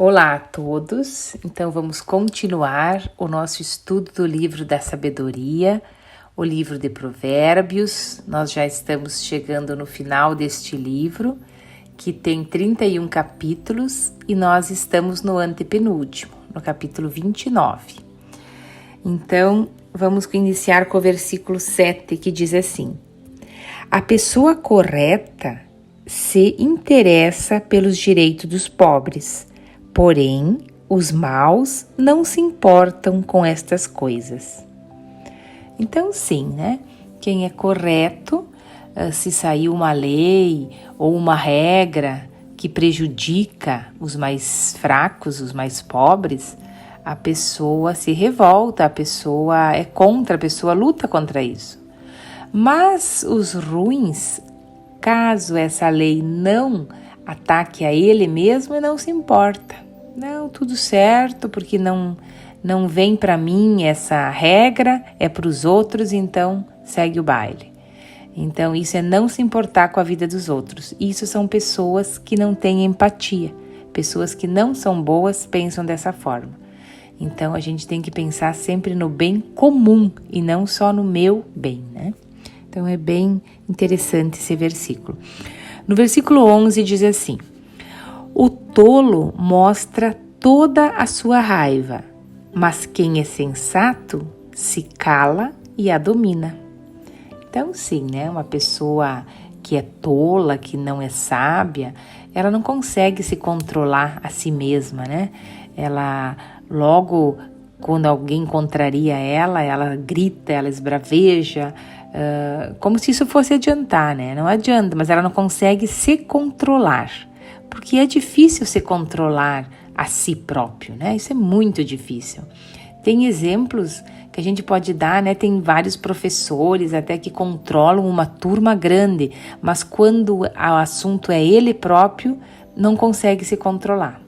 Olá a todos, então vamos continuar o nosso estudo do livro da sabedoria, o livro de Provérbios. Nós já estamos chegando no final deste livro, que tem 31 capítulos, e nós estamos no antepenúltimo, no capítulo 29. Então, vamos iniciar com o versículo 7, que diz assim: A pessoa correta se interessa pelos direitos dos pobres, porém, os maus não se importam com estas coisas. Então, sim, né? Quem é correto, se sair uma lei ou uma regra que prejudica os mais fracos, os mais pobres, a pessoa se revolta, a pessoa é contra, a pessoa luta contra isso. Mas os ruins, caso essa lei não ataque a ele mesmo, ele não se importa. Não, tudo certo, porque não vem para mim essa regra, é para os outros, então segue o baile. Então isso é não se importar com a vida dos outros. Isso são pessoas que não têm empatia. Pessoas que não são boas pensam dessa forma. Então a gente tem que pensar sempre no bem comum e não só no meu bem, né? Então é bem interessante esse versículo. No versículo 11 diz assim: O tolo mostra toda a sua raiva, mas quem é sensato se cala e a domina. Então sim, né? Uma pessoa que é tola, que não é sábia, ela não consegue se controlar a si mesma, né? Ela logo, quando alguém contraria ela grita, ela esbraveja, como se isso fosse adiantar, né? Não adianta, mas ela não consegue se controlar, porque é difícil se controlar a si próprio, né? Isso é muito difícil. Tem exemplos que a gente pode dar, né? Tem vários professores até que controlam uma turma grande, mas quando o assunto é ele próprio, não consegue se controlar.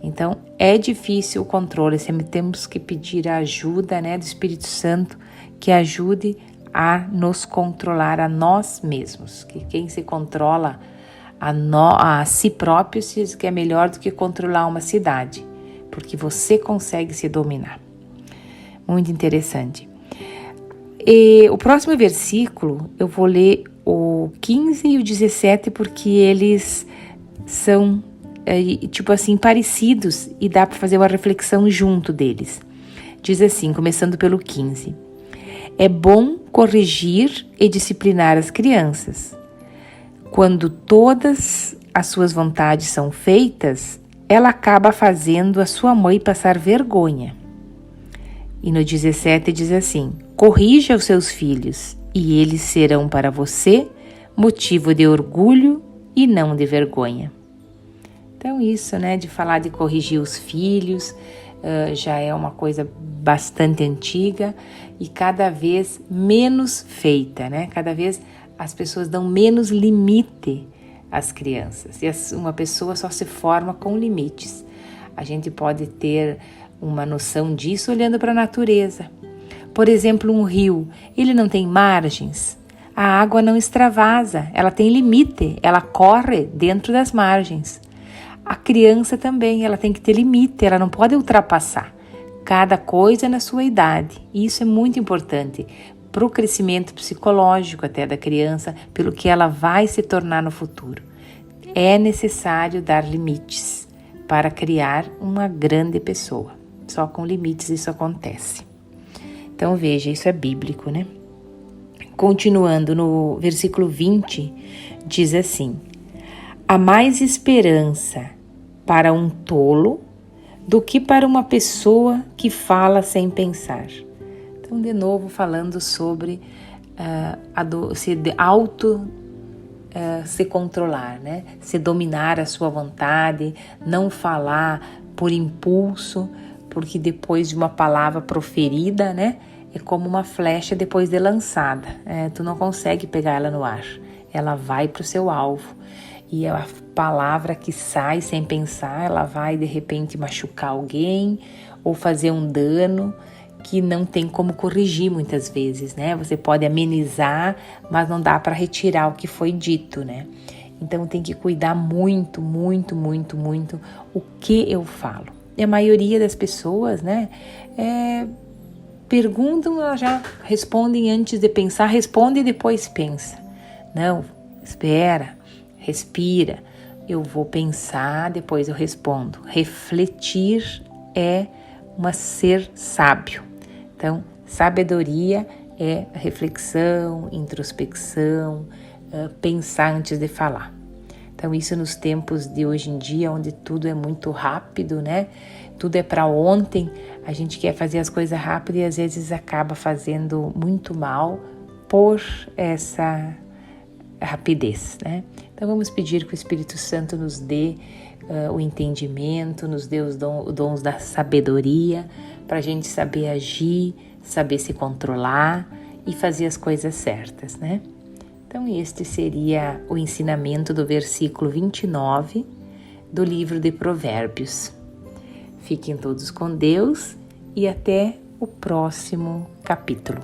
Então, é difícil o controle, sempre temos que pedir a ajuda, né, do Espírito Santo, que ajude a nos controlar a nós mesmos, que quem se controla a si próprio se diz que é melhor do que controlar uma cidade, porque você consegue se dominar. Muito interessante. E o próximo versículo, eu vou ler o 15 e o 17, porque eles são tipo assim, parecidos e dá para fazer uma reflexão junto deles. Diz assim, começando pelo 15: É bom corrigir e disciplinar as crianças. Quando todas as suas vontades são feitas, ela acaba fazendo a sua mãe passar vergonha. E no 17 diz assim: Corrija os seus filhos e eles serão para você motivo de orgulho e não de vergonha. Então isso, né, de falar de corrigir os filhos, já é uma coisa bastante antiga e cada vez menos feita, né? Cada vez as pessoas dão menos limite às crianças. E uma pessoa só se forma com limites. A gente pode ter uma noção disso olhando para a natureza. Por exemplo, um rio, ele não tem margens. A água não extravasa, ela tem limite, ela corre dentro das margens. A criança também, ela tem que ter limite, ela não pode ultrapassar. Cada coisa na sua idade. E isso é muito importante para o crescimento psicológico até da criança, pelo que ela vai se tornar no futuro. É necessário dar limites para criar uma grande pessoa. Só com limites isso acontece. Então veja, isso é bíblico, né? Continuando no versículo 20, diz assim: Há mais esperança para um tolo do que para uma pessoa que fala sem pensar. Então, de novo, falando sobre se controlar, né? Se dominar a sua vontade, não falar por impulso, porque depois de uma palavra proferida, né? É como uma flecha depois de lançada. Tu não consegue pegar ela no ar. Ela vai para o seu alvo. E a palavra que sai sem pensar, ela vai de repente machucar alguém ou fazer um dano que não tem como corrigir muitas vezes, né? Você pode amenizar, mas não dá para retirar o que foi dito, né? Então tem que cuidar muito, muito, muito, muito o que eu falo. E a maioria das pessoas, né, perguntam, elas já respondem antes de pensar, responde e depois pensa. Não, espera, respira, eu vou pensar, depois eu respondo. Refletir é ser sábio. Então, sabedoria é reflexão, introspecção, pensar antes de falar. Então, isso nos tempos de hoje em dia, onde tudo é muito rápido, né? Tudo é para ontem, a gente quer fazer as coisas rápido e às vezes acaba fazendo muito mal por essa rapidez, né? Então, vamos pedir que o Espírito Santo nos dê o entendimento, nos dê os dons da sabedoria, para a gente saber agir, saber se controlar e fazer as coisas certas, né? Então, este seria o ensinamento do versículo 29 do livro de Provérbios. Fiquem todos com Deus e até o próximo capítulo.